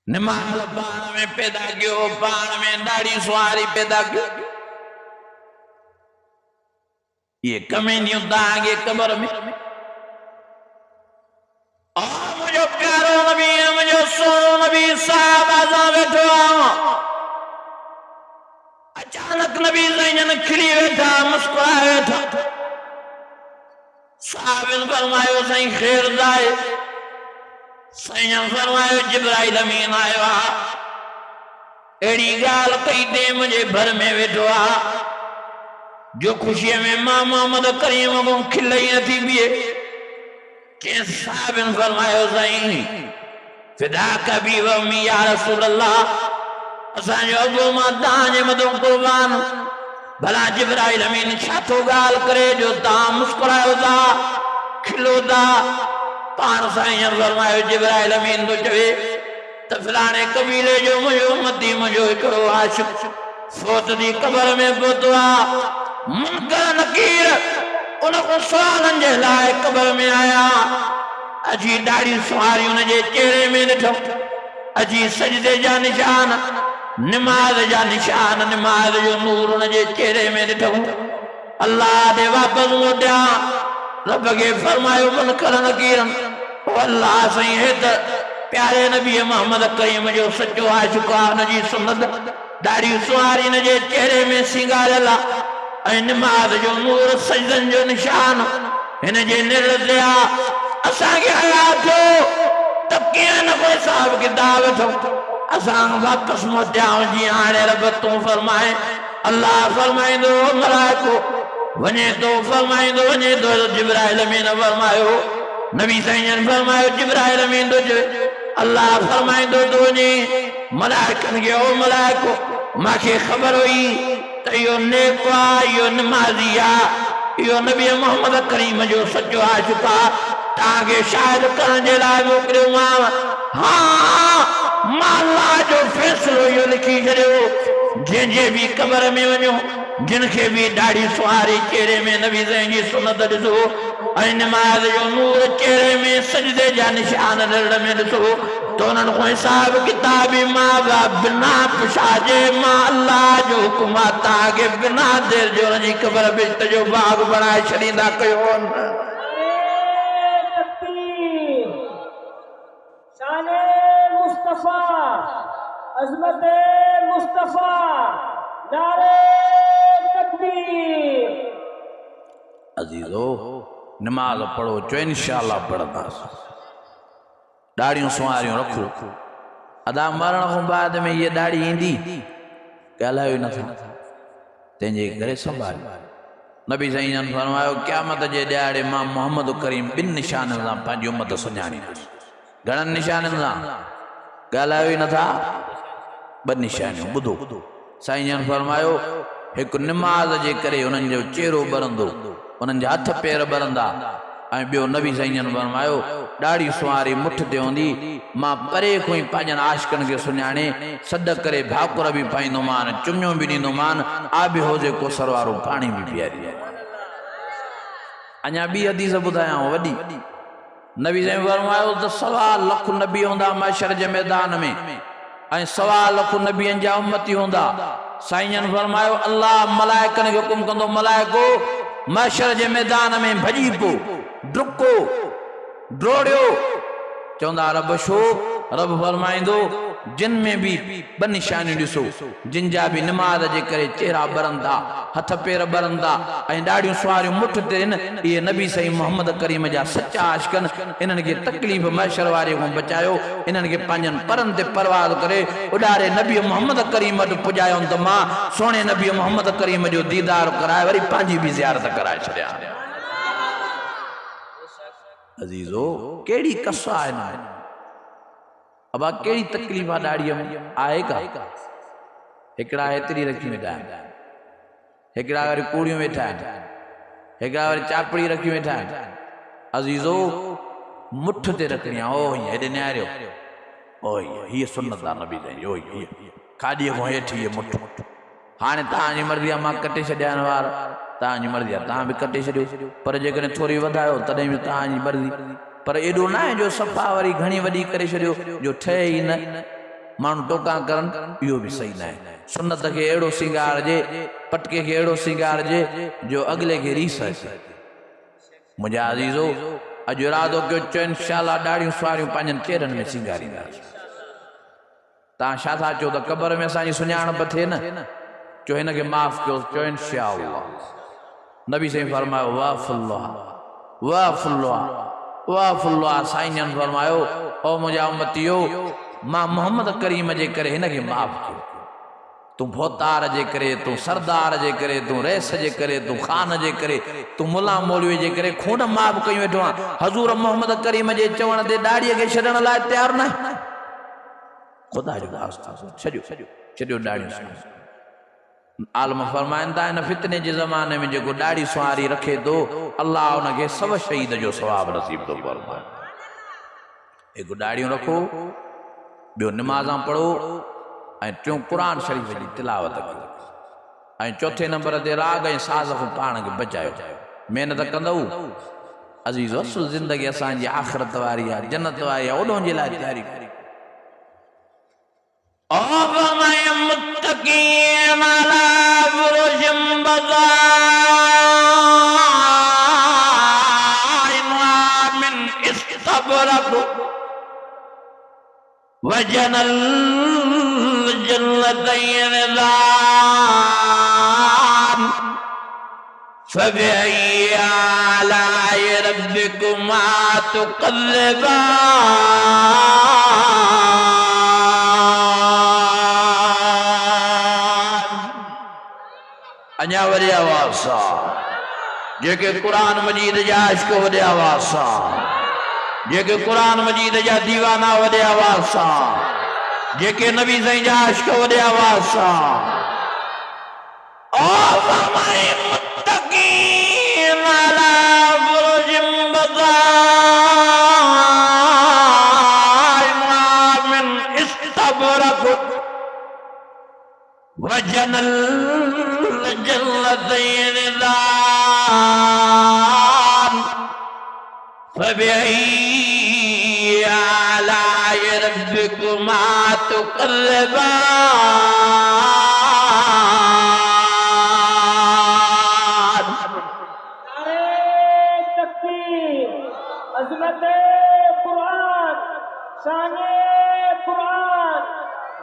निमाल पाण में पैदा कियो, पाण में दाढ़ी सुवारी पैदा कियो। ये कमेनियूं तव्हांखे क़बर में। मुंहिंजो प्यारो नबी, मुंहिंजो सोनो नबी साहब आज़म वेठो आहे। अचानक नबी ज़ैनन खिली वेठा, मुस्कुराए वेठा। साहबन फरमायो साईं खैर जाए। साईं फरमायो जिब्राइल अमीन आयो आहे। अहिड़ी ॻाल्हि कई ते मुंहिंजे भर में वेठो आहे जो ख़ुशीअ में मां मोहम्मद करीम को खिलई नथी बीहे। के साहबन फरमायो साईं फिदा कबी व उम्मी या रसूल अल्लाह, असांजो अबू मां तव्हांजे मथां कुर्बान। भला जिब्राइल अमीन छा थो ॻाल्हि करे जो तव्हां मुस्कुरायो था, खिलो था? पाण साईं फरमायो जिब्राइल अमीन थो चवे त फलाणे कबीले जो मुंहिंजो उम्मती, मुंहिंजो हिकिड़ो आशिक फौत थी क़बर में पहुतो आहे। मुनकर नकीर उन को सवालनि जे लाइ क़बर में आया। अजी दाढ़ी सुवारी उन जे चेहरे में ॾिठो। अजी सजदे जा निशान, निमाज़ जा निशान, निमाज़ जो नूर उन जे चेहरे में ॾिठो। अल्लाह ॾे वापसि मोटिया। रब खे फरमायो मुनकर नकीर, ओ अल्लाह साईं हे त प्यारे नबी मोहम्मद करीम जो सचो आशिक़ आहे। उन जी सुन्नत दाढ़ी सुवारी उन जे चेहरे में सिंगारियल आहे ऐं निमाज़ जो नूर, सजदनि जो निशान हिन जे निर ते आहे। असांखे हया थियो त कीअं न कोई हिसाब किताब थियो। असां वापसि मोटियाऊं जीअं हाणे रब तूं फरमाए। अल्लाह फरमाईंदो मलाइको वञे थो, फरमाईंदो वञे थो। जिब्राइल अमीन फरमायो, नबी साईं फरमायो जिब्राइल अमीन थो चवे। अल्लाह फरमाईंदो तो वञे मलाइकनि खे, ओ मलाइको मूंखे ख़बर हुई त इहो नेक आहे, इहो निमाज़ी आहे, इहो नबी मोहम्मद करीम जो सचो आशिक़ आहे। तव्हांखे शाहिद करण जे लाइ मोकिलियोमांव। हाँ, मां अल्लाह जो फ़ैसिलो इहो लिखी छॾियो, जंहिंजे बि क़बर में वञो, जिन खे बि दाढ़ी सुवारी चेहरे में नबी साईं जी सुन्नत ॾिसो ऐं निमाज़ जो नूर चेहरे में, सजदे जा निशान रड़ में ॾिसो त उन्हनि को हिसाब किताब मां बिना पुछाजे, मां अल्लाह जो हुकुम आहे तव्हांखे बिना देर जो हुन जी क़बर बिश्त जो बाग़ बणाए छॾींदा कयो। शाने मुस्तफा, अज़मत मुस्तफा, नारे तकबीर। अजीजो नमाज पढ़ो चो इंशाअल्लाह पढ़ंदासीं। दाढ़ियूं सुवारियूं रखो। अदा मरण खां बाद में ये दाढ़ी ईंदी, ॻाल्हायो नथा, तंहिंजे करे संभालियो। नबी साईं फरमायो क़यामत जे ॾियारे मां मोहम्मद करीम ॿिनि निशाननि सां पंहिंजी उम्मत सुञाणींदुसि। घणनि निशाननि सां? ॻाल्हायो ई नथा। ॿ निशानियूं ॿुधो। साईं फरमायो हिकु निमाज़ जे करे उन्हनि जो चेहरो ॿरंदो, उन्हनि जा हथ पेर ॿरंदा। ऐं ॿियो नबी साईं फरमायो दाढ़ी सुवारी मुठ ते हूंदी, मां परे खां ई पंहिंजनि आशिक़नि खे सुञाणे सॾ करे भाकुर बि पाईंदोमान, चुमियूं बि ॾींदोमान, आबे हौज़े कोसर वारो पाणी बि पीआरींदोमान। अञा ॿी हदीस ॿुधायांव वॾी। नबी साईं फरमायो त 1.25 लख नबी हूंदा महशर जे मैदान में ऐं 1.25 लख नबियनि जा उम्मती हूंदा। साईं फरमायो अल्लाह मलाइकनि खे हुकुम कंदो, मलाइको महशर जे मैदान में भॼी पो, डुको, डोड़ियो। चवंदा रब छो? रब फरमाईंदो जिन में भी ॿ निशानियूं ॾिसो, जिन जा भी निमाज़ जे करे चेहरा ॿरंदा, हथ पेर ॿरंदा ऐं ॾाढियूं सुवारियूं मुठ ते आहिनि, इहे नबी साईं मोहम्मद करीम जा सच्चा आशिक़नि। इन्हनि खे तकलीफ़ महशर वारे खां बचायो, इन्हनि खे पंहिंजनि परनि ते परवाज़ करे उॾारे नबी मोहम्मद करीम वटि पुॼायोनि त मां सोणे नबी मोहम्मद करीम जो दीदार कराए वरी पंहिंजी बि ज़ियारत कराए छॾियां। अज़ीज़ो कहिड़ी कस आहे न, अब कहिड़ी तकलीफ़ आहे दाढ़ीअ में? आहे का? हिकिड़ा हेतिरी रखी वेठा आहिनि, हिकिड़ा वरी कूड़ियूं वेठा आहिनि, हिकिड़ा वरी चापड़ी रखी वेठा आहिनि। अज़ीज़ो मुठ ते रखणी आहे। ओ हेॾे निहारियो, ओ हीअ सुन्नत आहे नबी साईं, ओ हीअ खाॾीअ खां हेठि हीअ मुठ। हाणे तव्हांजी मर्ज़ी आहे, मां कटे छॾियां वार, तव्हांजी मर्ज़ी आहे, तव्हां बि कटे छॾियो। पर जेकॾहिं थोरी वधायो तॾहिं बि तव्हांजी मर्ज़ी। पर एॾो न आहे जो सफ़ा वरी घणी वॾी करे छॾियो जो ठहे ई न। माण्हू टोका करन इहो भी सही ना है सुन्नत के एड़ो सिंगार जे पटके के एड़ो सिंगार जे जो अगले के रीस अचे मुझा अजीजो अज इरादो कयो चो इंशाअल्लाह दाढ़ियूं स्वारियूं पंहिंजनि चेहरनि में सिंगारींदासीं तव्हां छा था चओ त क़बर में असांजी सुञाणप थिए न चो हिन खे माफ़ कयो चो इंशाअल्लाह नबी साईं फरमायो वाह फुल्लाह वाह फुल्लाह वाह फुल्लाह साईं जन फरमायो ओ मुंहिंजा उम्मतियो मां मोहम्मद करीम जे करे हिन खे माफ़ कयो तू भोतार जे करे तू सरदार जे करे तू रैस जे करे तू खान जे करे तू मुला मौलवी जे करे खून माफ़ कयूं वेठो आहे हज़ूर मोहम्मद करीम जे चवण ते दाढ़ीअ खे छॾण लाइ तयार न खुदा जो वास्तो छॾियो दाढ़ी आलम फरमाइनि था इन फितने जे ज़माने में जेको दाढ़ी सुवारी रखे थो अल्लाह उनखे सब शहीद जो सवाब नसीब थो फरमाए हिकु दाढ़ियूं रखो ॿियो निमाज़ां पढ़ो ऐं टियों क़ुरान शरीफ़ जी तिलावत कयो ऐं चौथे नंबर ते राग ऐं साज़ खां पाण खे बचायो महिनत कंदव अज़ीज़ असुल ज़िंदगी असांजी आख़िरत वारी आहे जन्नत वारी आहे ओॾो जे लाइ तयारी करी وجنى الجنتين ذان فبأي آلاء ربكما تكذبان अञा वरी आवाज़ सां जेके क़ुरान मजीद जा इश्क वॾे आवाज़ सां जेके क़ुरान मजीद जा दीवाना वॾे आवाज़ सां जेके नबी साईं जा इश्क वॾे आवाज़ सां ओ फरमाए मुत्तकीन अला बुरुजिम बदाइमा मिन इस्तबरक वजनल जन्नतैन दान फबिअई आलाइ रब्बिकुमा तुकज़्ज़िबान नारे तकबीर अज़मत कुरान शान कुरान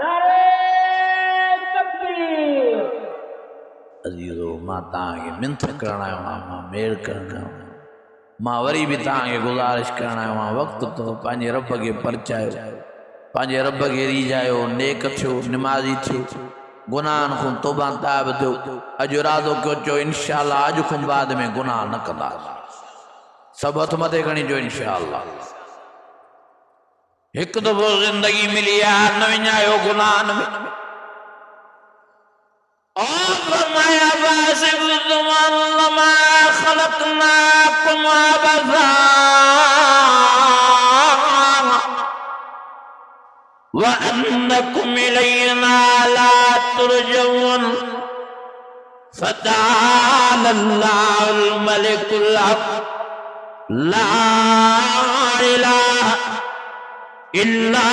नारे तकबीर अजीज़ो मां तव्हांखे मिंथ करण आयो आहियां मां मेड़ करण आयो आहियां मां वरी भी तव्हांखे गुज़ारिश करण आयो आहियां वक़्तु तो पंहिंजे रब खे परचायो पंहिंजे रब खे रीझायो नेक थियो निमाज़ी थियो गुनाहनि खां तौबा ताब थियो अॼु इरादो कयो चो इंशाअल्लाह अॼु खां बाद में गुनाह न कंदासीं सभु हथ मथे खणी चो इंशाअल्लाह हिकु दफ़ो ज़िंदगी मिली आहे न विञायो गुनाहनि में फरमाया वासिबुम अन्नमा खलक़नाकुम अबसा व अन्नकुम इलैना ला तुरजऊन फताला अल्लाहुल मलिकुल हक़ ला इलाहा इल्ला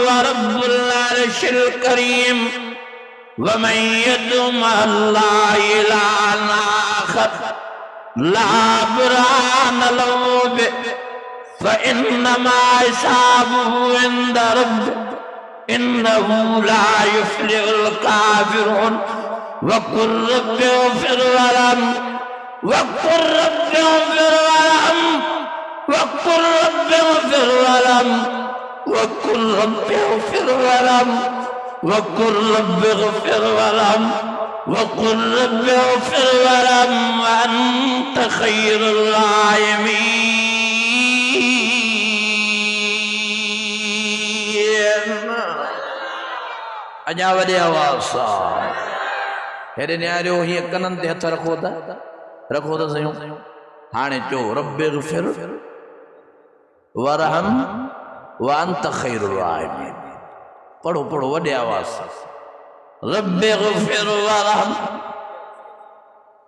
व रब्बुल अर्शिल करीम वमन यदउ मअल्लाहि इलाहन आखर ला बुरहान लहु बिहि फइन्नमा हिसाबुहु इंद रब्बिहि इन्नहु ला युफ्लिहुल काफिरून वक़ुल rabbi इग़फिर वरहम वक़ुल rabbi इग़फिर वरहम वक़ुल rabbi इग़फिर वरहम वक़ुल rabbi इग़फिर वरहम वक़ुल rabbi इग़फिर वरहम वक़ुल rabbi इग़फिर वरहम व अन्त ख़ैरुर राहिमीन अञा वॾे आवाज़ सां हेॾे निहारियो हीअं कननि ते हथ रखो त सयूं हाणे चओ रब्बि इग़फिर वरहम व अन्त ख़ैरुर राहिमीन पढ़ो पढ़ो वॾे आवाज़ सां रब्बि इग़फिर वरहम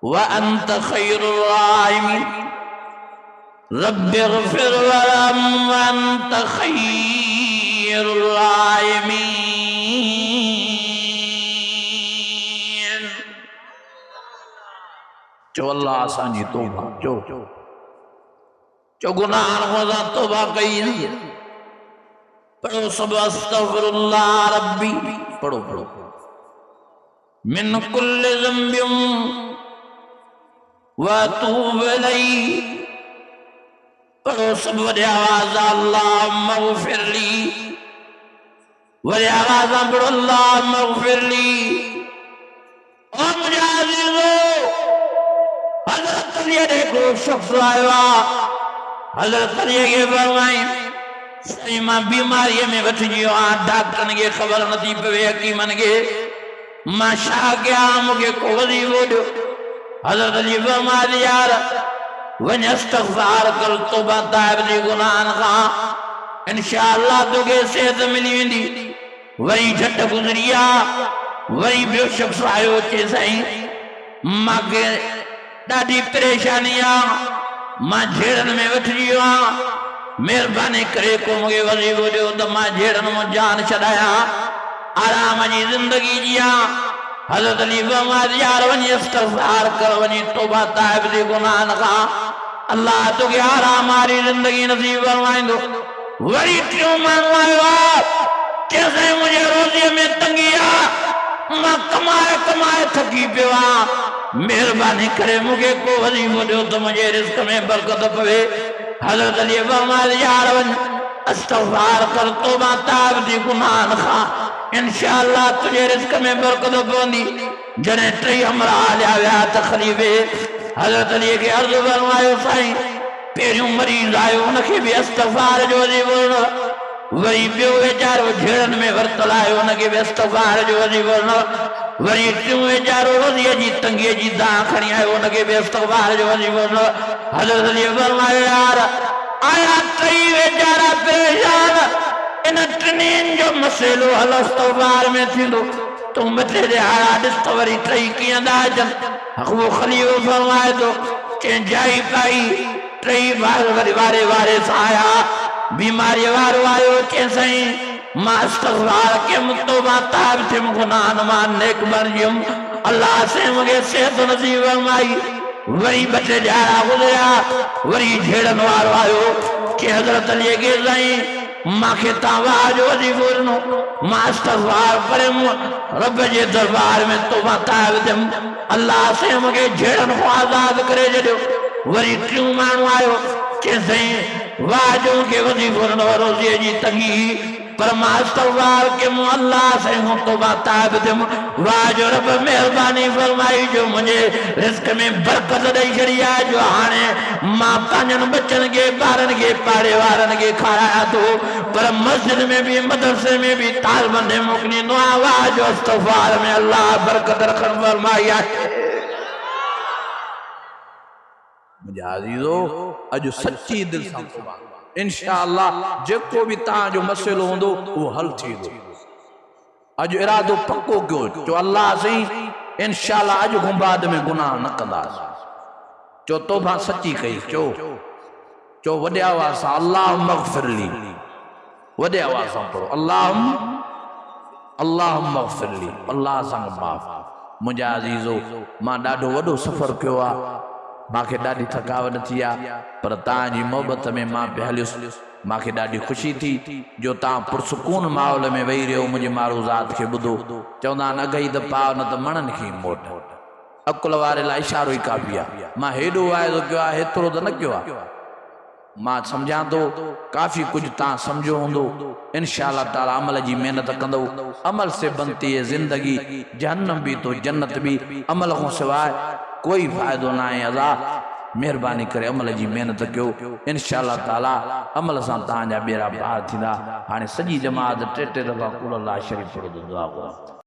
व अन्त ख़ैरुर राहिमीन रब्बि इग़फिर वरहम व अन्त ख़ैरुर राहिमीन चो अल्लाह असांजी तौबा चो चो गुनाहन को असां तौबा कई पढ़ो सब अस्तगफिरुल्लाह रब्बी पढ़ो पढ़ो मिन कुल्लि ज़ंबिम व अतूबु इलैहि पढ़ो सब वॾे आवाज़ अल्लाहुम्मा ग़फिरली वॾे आवाज़ पढ़ो अल्लाहुम्मा ग़फिरली ओ मुझे अज़ीज़ो हज़रत अली को शख्स आयो हज़रत अली के फरमाई सही मां बीमारी में वठी गयो डॉक्टरन के खबर नथी पवे हकीमन के मां छा कया मुझे को वज़ीफ़ो ॾियो हज़रत अली फरमाया यार वञ इस्तग़फ़ार कर तौबा ताइब जे गुनाहन खां इंशाअल्लाह तोखे सेहत मिली वेंदी वरी झट गुज़री वरी ॿियो शख़्स आयो चए साईं मूंखे ॾाढी परेशानी मां झेड़नि में वठी वियो महिरबानी करे को मूंखे वज़ीफ़ो ॾियो त मां झेड़नि मां जान छॾायां आराम जी ज़िंदगी जियां हज़रत अली फरमाया यार वञी इस्तग़फ़ार कर वञी तौबा ताइब जे गुनाहन खां अल्लाह तोखे आराम वारी ज़िंदगी नसीब फरमाईंदो वरी टियों माण्हू आयो चइसि मुंहिंजे रोज़ीअ में तंगी मां कमाए कमाए थकी पियो महिरबानी करे मूंखे को वज़ीफ़ो ॾियो त मुंहिंजे रिज़्क़ में बरकत पवे हज़रत अली फरमाया यार वञ इस्तग़फ़ार कर तौबा ताइब जे गुनाहन खां इंशाअल्लाह तुझे रिज़्क़ में बरकत पवंदी जॾहिं टई हमरा हलिया विया त ख़लीफ़े हज़रत अली खे अर्ज़ु फरमायो साईं पहिरियों मरीज़ आयो हुनखे बि इस्तग़फ़ार जो वज़ीफ़ो ॾिनो वरी ॿियो वेचारो झेड़नि में वरतल आयो हुनखे बि इस्तग़फ़ार जो वज़ीफ़ो ॾिनो वरी टियों वेचारो रोज़ीअ जी तंगीअ जी दाह खणी आयो हुनखे बि इस्तग़फ़ार जो वज़ीफ़ो ॾिनो हज़रत अली फरमायो यार आया टई वेचारा परेशान इन टिनिन जो मसइलो हल इस्तग़फ़ार में थींदो तूं मथे ते आया ॾिस त वरी टई कीअं था अचनि उहो ख़लीफ़ो फरमाए थो कंहिं जाइ पाई टई वरी वारे वारे सां आया बीमारीअ वारो आयो चए साईं मां इस्तग़फ़ार कयुमि तौबा ताइब थियुमि गुनाहनि मां नेक बणिजियुमि अल्लाह से मूंखे सिहत नसीब फरमाई वरी ॿ टे ॾियारा गुज़रिया वरी झेड़नि वारो आयो कि हज़रत अलीअ खे साईं मांखे तव्हां जो वज़ीफ़ो ॾिनो मां इस्तग़फ़ार पढ़ियुमि रब जे दरबार में तौबा ताइब थियुमि अल्लाह से मूंखे झेड़नि खां आज़ाद करे छॾियो वरी टियों माण्हू आयो कि साईं वाह जो मूंखे वज़ीफ़ो ॾिनो रोज़ीअ जी तंगी पर मां इस्तग़फ़ार कयुमि अल्लाह से तौबा ताइब थियुमि वाह जो रब महिरबानी फरमाई जो मुंहिंजे रिज़्क़ में बरकत ॾेई छॾी आहे जो हाणे मां पंहिंजनि बचनि खे ॿारनि खे पाड़े वारनि खे खारायां थो पर मस्जिद में भी मदरसे में भी तालबंदे मोकिलींदो आहियां वाह जो इस्तग़फ़ार में अल्लाह बरकत रखण फरमाई आहे मुझे अज़ीज़ो अज सच्ची दिल सां तौबा इंशाअल्लाह जेको भी तां जो मसइलो होंदो वो हल थींदो अज इरादो पक्को कयो जो अल्लाह सही इंशाअल्लाह अज खां बाद में गुनाह न कंदासीं चो तौबा सच्ची कई चो वॾे आवाज़ सां अल्लाहुम्मा ग़फ़िरली वॾे आवाज़ सां पढ़ो अल्लाहुम्मा ग़फ़िरली अल्लाह सां माफ़ मुंहिंजा अज़ीज़ो मां ॾाढो वॾो सफ़र कयो आहे मांखे ॾाढी थकावट थी आहे पर तव्हांजी मोहबत में मां पिया हलियुसि मांखे ॾाढी ख़ुशी थी जो तव्हां पुरसुकून माहौल में वेही रहियो मुंहिंजे मारूज़ात खे ॿुधो चवंदा आहिनि अगई त पाव न त मणनि खे मोट अकुल वारे लाइ इशारो ई काफ़ी आहे मां हेॾो वाइदो कयो आहे हेतिरो त न कयो आहे मां सम्झां थो काफ़ी कुझु तव्हां सम्झो हूंदो इंशाअल्लाह ताला अमल जी महिनत कंदो अमल से बनती है ज़िंदगी जहन्नम भी तो जन्नत भी अमल खां सवाइ कोई फ़ाइदो न आहे अज़ा महिरबानी करे अमल जी महिनत कयो इंशाअल्लाह ताला अमल सां तव्हांजा ॿेड़ा पार थींदा हाणे सॼी जमात टे टे दफ़ा क़ुल अल्लाह शरीफ़ पढ़ो दुआ करो